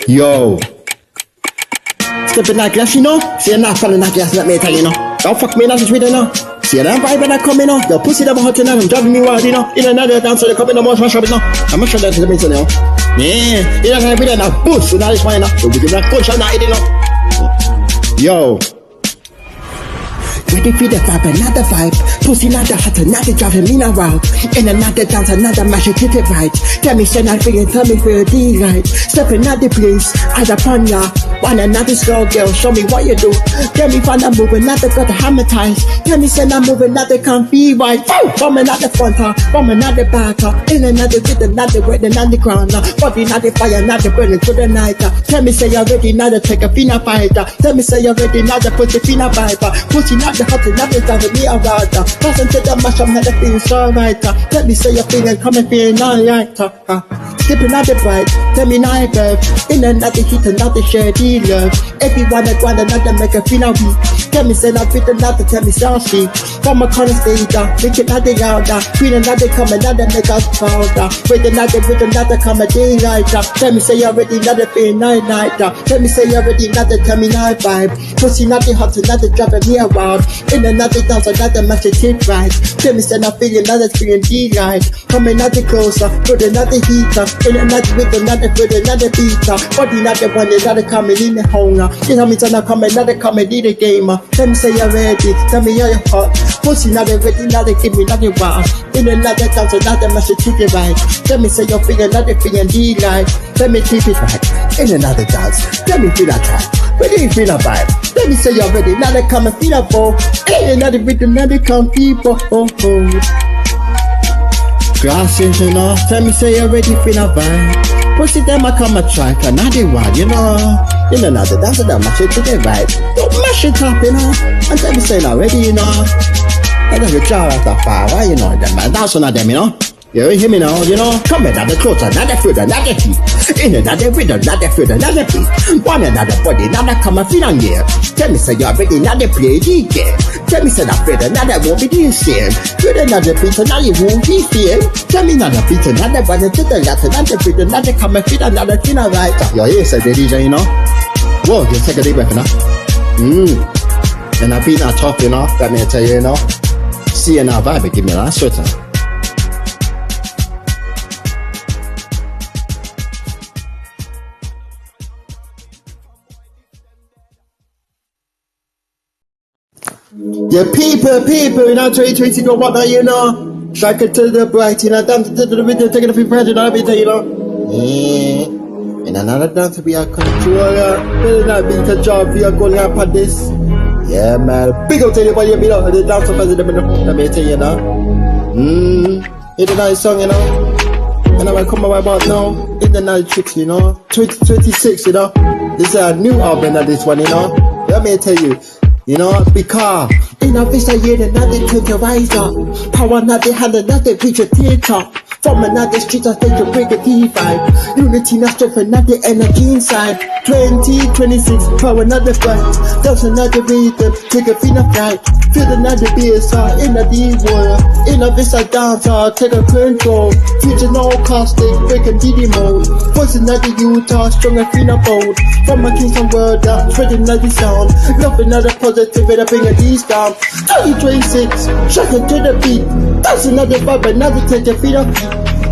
Yo. Stepping like glass, you know? See, I'm not falling like glass, let me tell you, Don't fuck me in the Twitter, See, that vibe when I come in, Your pussy never hot enough, I'm driving me wild, In another dance, they come in the most rush, I'm not sure that's the reason, Yeah, you don't have to be there now. Boost, so that is fine, So we can not coach on that, Yo. Ready for the vibe, another vibe. Pussy not the hot, another driving me around. In another dance, another mash, kick it right. Tell me, say not feeling, tell me for a delight. Step in another place, as a panya. Want another slow girl, show me what you do. Tell me, find a move, another got the hammer ties. Tell me, say not moving, another can't be right. From another front, from another back. In another rhythm, another word, another ground. Body, another fire, another burning to the night. Tell me, say you're ready, another take a fina fighter. Tell me, say you're ready, another put the fina viper. Pussy, not the hot, another driving me around. Pass into the mash, I'm not feeling so right. Tell me, say you're feeling, come and feeling alright. Skipping out the bright, tell me now, girl. In another heat, another shady love. Everyone that want another make a feel weak. Tell me, say not fit another, tell me, so she. From a corner stage, make it another louder. Queen another come, another make us prouder. With another come a daylight. Tell me, say you're ready, another feel night. Tell me, say you're ready, another tell me night vibe. Pussy nothing hot, another driving me around. In another dance, another match it hit right. Tell me, say not feeling, another feeling delight. Come another closer, put another heater. In another with another with another beater. Body another one, another coming in the hunger. You tell me to not come, another coming in the gamer. Tell me, say you're ready, tell me you're hot. Pussy another ready, another give me another wow. In another dance, another match it hit right. Tell me, say you're feeling, another feeling delight. Tell me, keep it right. In another dance, tell me, feel that track. Where do you feel a vibe? Let me say you're ready, now they come and feel a ball. Ain't another rhythm, now they come people. Glasses, tell me say you're ready, feel a vibe. Pussy them I come a track, another one, In another dance, that mash it to the vibe. Don't mash it up, And tell me say not ready, I got a jar at the fire, them man, that's one of them, You hear me now, Come another closer, another food, another heat. In another rhythm, another food, another beat. One another body, another come and feel on here. Tell me, say you're ready, another play DJ. Tell me, say that afraid, another won't be the same. With another beat, another won't be fear. Tell me another beat, another one, to the left, another beat, another come and feel another thing, alright. Your ears say the DJ, Whoa, you take a deep breath, And I beat that top, let me tell you, See you now, vibe, give me that sweater. Yeah, people, 2020 go what now, Strike it to the bright, dance to the video, taking a few friends, everything, Yeah. In another dance, we are controller. Will not be the job, we are going up on this. Yeah, man. Big up to everybody, the dance of the middle. Let me tell you, It's a nice song, And I'm gonna come about now. In the night tricks, 2026, This is a new album of this one, Let me tell you. Because in a vista year, another took your rise up. Power not the hand, another reach a theater. From another street, I take a break a T5. Unity, not strength, another energy inside. 2026, for another fight. There's another rhythm, take a fina flight. Feel another BSR in a D-world. In a vista dancer, take a control. Future no caustic, break a DD mode. Voice another Utah, strong and fina bold. From a Kingston world, spread another sound. Love another positive, and I bring a D down. 2026, shock it to the beat. That's another vibe, another take a fina feet.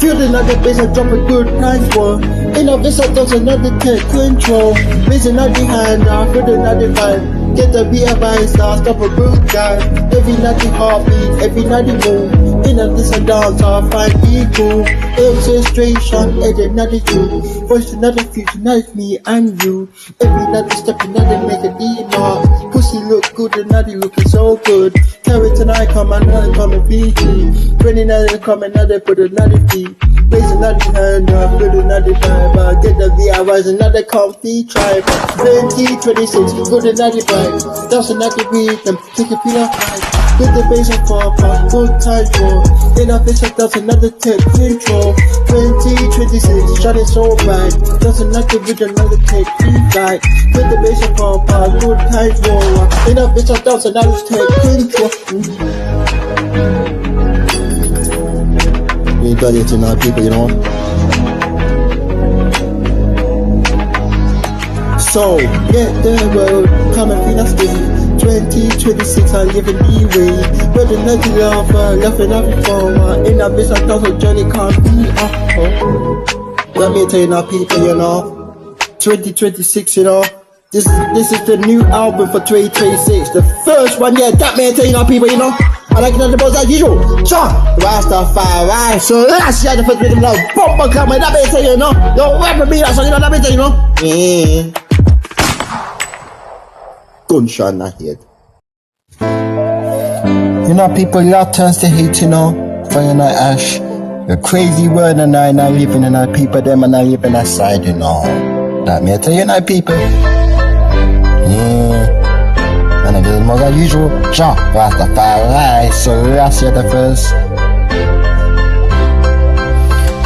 Feel another bass, I drop a good price for. In a vista, does another take control. Raise another hand, feel another vibe. Get the beer by stop a good guy. Every night heartbeat, every night move. In a this and dance, I find equal. Illustration, and another you. Voice another future, night me and you. Every night step another make a D-mark. Pussy look good, another looking so good. Carry tonight, come another come and feed you. 29 come another put another feet. Raise another hand up, put another vibe. Get the VIYs, another comfy tribe. 2026, good another vibe. That's another rhythm, take a feel of life. With the bass and pop, good time for. In a vision, that's another take control. 2026, shining so bright. That's another rhythm, another take flight. With the bass and pop, good time for. In a vision, that's another take control. You ain't done it to now, people, So get the road, come and feel us deep. 2026, I live in the way. But the night is over, laughing at the former. In a business, thousand journey can't be Let me tell you now, people, you know. 2026, you know. This is the new album for 2026. The first one, yeah, that man tell you now, people, you know. I like it on the most as usual. Sure, Rastafari. So last year, the first rhythm now, bumper coming, that man tell you, you know. Yo, whoever be that song, you know, that man tell you, you know. Gunshot in the head. You know, people, love turns to hate, you know. Fire night ash. The crazy word and I not living in our people, them and I living aside, you know. That me tell you now, people. Yeah. And I get it more as usual. Sure, Rastafari. So last year the first.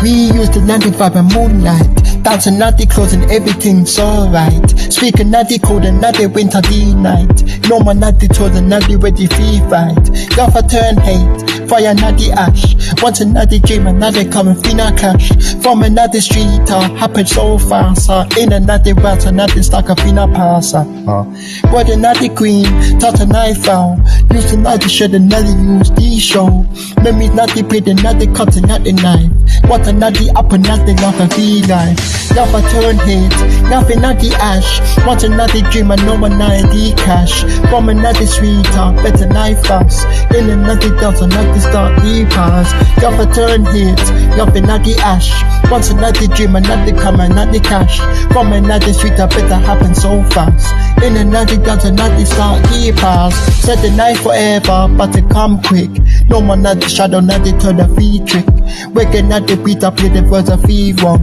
We used the 95 and moonlight. Dancing at the clothes and everything's alright. Speaking at the cold and at the winter the night. No man at the told and at the ready free fight. Love a turn hate, fire not the ash. Once another dream, another coming finna cash. From another street, happen so fast. In another rat, another stock of finna pass. But another queen, taught a knife out. Used another shed, another use the show. Memories not the paid, another cut, another knife. What another up, another love a V-life. Love a turn hate, nothing not the ash. Want another dream, I know another cash. From another sweetheart, better knife fast. In another dance, another start the pass. Love a turn hate, nothing not the ash. Want another dream, another come, another cash. From another sweetheart, better happen so fast. In another dance, another start the pass. Set the knife forever, but it come quick. No one not the shadow, not the turn a feed trick. Waking at the beat, I play the words of fever.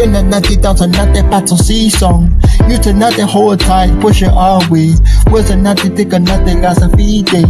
In another dance, another battle sea song. Used to not the hold tight, push it always. Was another take another last a feed day.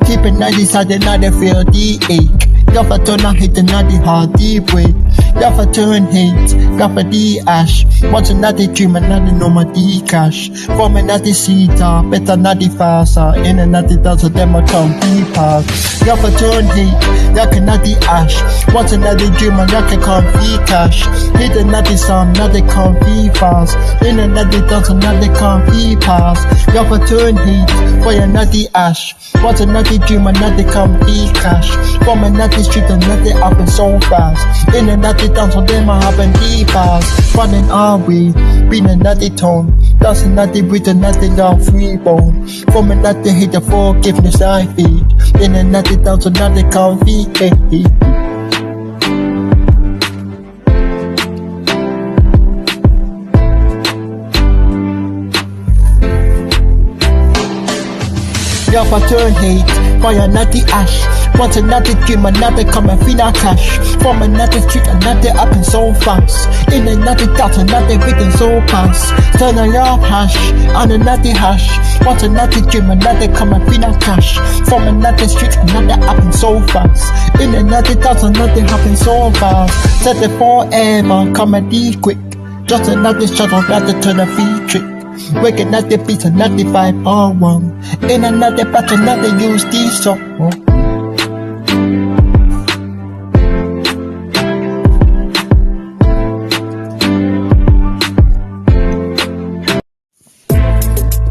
Keep it 90 side, another feel the ache. Love a turn, I hate another hard deep way. Love a turn hate, love a the ash. Once another dream, another normal the cash. From another cedar, better not the faster. In another dance, them a come be pass. Love a turn hate, like another ash. Once another dream, another come be cash. Hit another song, another come be fast. In another dance, another come be pass. Love a turn hate, for another ash. Once another dream, another come be cash. From another street, another happen so fast. In another dance, so them a happen the pass. Running our way, being another tone. That's another with another love free bone. From another hate, the forgiveness I feed. In another dance, another come be Love a turn hate, fire not the ash. Want another dream, another come and finna cash. From another street, another up and so fast. In another dance, another written so fast. Turn a love hash, on another hash. Want another dream, another come and finna cash. From another street, another up and so fast. In another dance, another happen so fast. Set it forever, come and be quick. Just another shot, another turn a feed trick. Waking at the beat, another 5-1. In another battle, another use these song.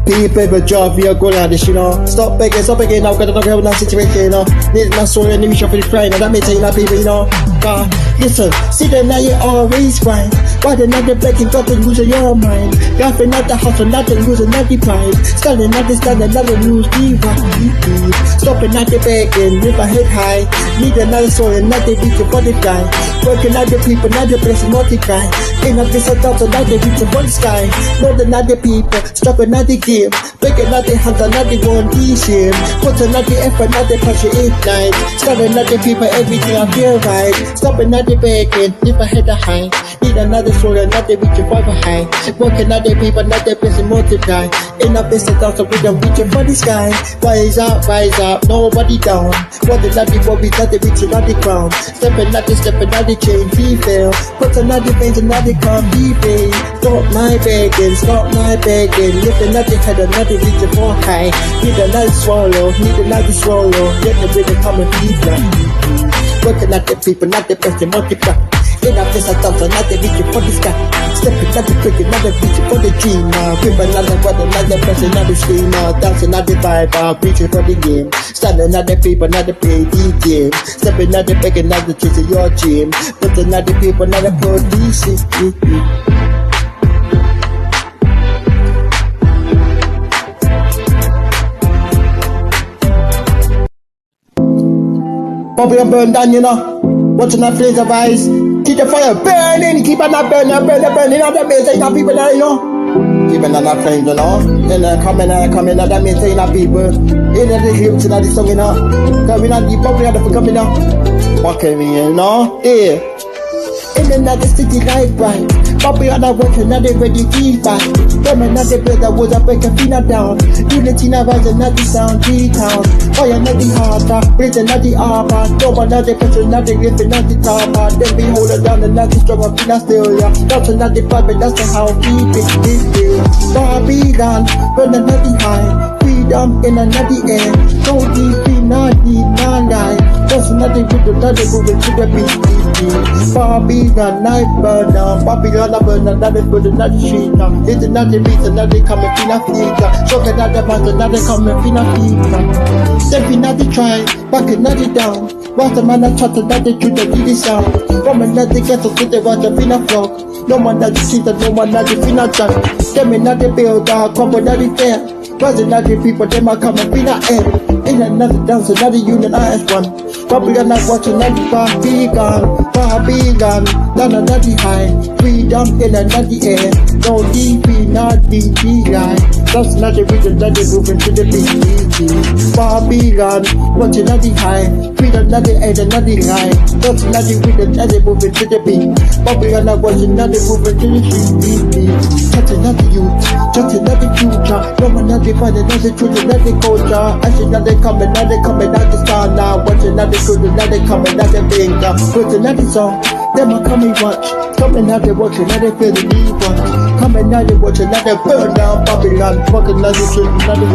People, but job, we are going at this, you know. Stop begging now, because I don't have that situation, you know. Need my soul and the for the crying, and that may tell you that, people, you know. Listen, see them now, you always fine. Why they not the begging, got to lose your mind. Laughing at the hustle, not to lose another pride. Standing at the lose the right. Stopping at the begging, live a head high. Need another soul and not the reach for the guy. Working at the people, not the blessing multiply. Ain't not this a thought, not the reach for the sky. More than other people, stopping at the game. Breaking out the hands, not the one shame. Putting out the effort, not the pressure ignite. Starting at the people, everything I feel right. Stopping at the begging, live a head high. Need another soul and not the reaching for the high. Working at the people, not the blessing multiply. Ain't not this a thought, so we don't reaching for the sky. Rise up, nobody down. What the not the what we got the reaching on the ground. Stepping at the chain, be fail. Putting out the veins and not the calm, be paid. Stop my begging, lifting up the head and not the reaching for high. Need another swallow, Get the rhythm come and be right. Working at the people, not the blessing multiply. In a place I thought another reaching for the sky. Stepping at the quick, another reaching for the dream. Grip another brother, another person, another screamer. Dancing at the vibe, reaching for the game. Standing at the people, another play the game. Stepping at the back, another chasing your dream. But another people, another police. Bobby and burn down, you know. Watching that flames of eyes. Keep the fire burning, keep on that burning, burning out the base, ain't that people there, you know. Keeping on that flames, you know. And coming, that means ain't that people. Ain't that the lyrics, ain't that the song, you know. Coming out the Bobby and the coming out. Walking me, you know. Yeah. In another city light bright. Bobby on that work, another ready to fight. Them another brother was a break a fina down. Unity now rise another sound, G-town. Fire another harder, raise another armor. No another person, another riff, another tarper. Then we hold it down, another strong up in Australia. That's another vibe, that's the how we big this day. Bobby gone, burn another high. Freedom in another air. No deep, not deep, not lie. That's another with another moving to the beat. Bobby gone, night burn down. Bobby gone, burn another foot, another sheet. It's another beat, another coming in a feature. Shock another part, another coming in a feature. Step another try, back another down. What's the man that shot another to the DJ sound? From another ghetto to the water, finna flock. No one that you see that no one that you finna jump. Them another build, come another fair. Cause another people, them are coming finna air. In another dance, another unit, IS1. Probably are not watching another Bobby gone, down another high. Freedom in another air. No DP, not DP line. That's another reason that they moving to the beat. Bobby gone, watching another high. Freedom, another air, another line. That's another reason that they moving to the beat. Bobby are not watching another moving to the street. Touch another youth, touch another future. No another find another truth, another culture. I should another coming out the star now. Watch another truth, another coming out the finger. Put another song, them are coming watch. Coming out the watch, another feel the deep watch. Coming out the watch, another burn down Babylon. Fuck another truth, another.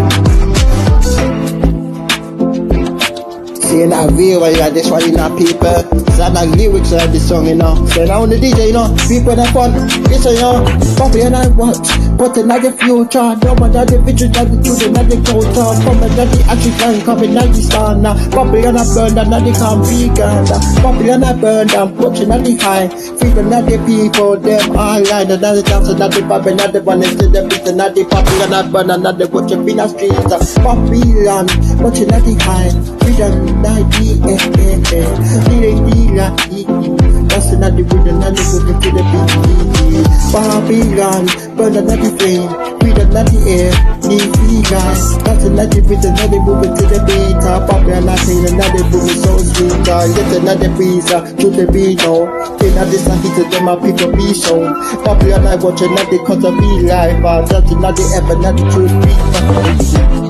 Saying that real, like this one, you know, people. It's like lyrics of this song, you know. Saying I on the DJ, you know. People that fun, listen, you know. Bobby and I watch, but another future. No one that the vision, that the truth, another culture. From another action line, coming out the star now. Bobby and I burn, another come vegan. Bobby and I burn down, watching another high. Feed another people, them all line. Another dance, another Bobby, another one, instead of beat, another Bobby and I burn, another watching in the streets. Bobby land, watching another high. Freedom. That's another with another moving to the beat. Babylon, burn another flame, breathe another air, need guys. That's another with another moving to the beat. Babylon, saying another moving so sweet. Get another breeze to the beat. No, another side to them, I pick up be shown. Babylon, I watch another cause of be life. That's another ever, another truth beat.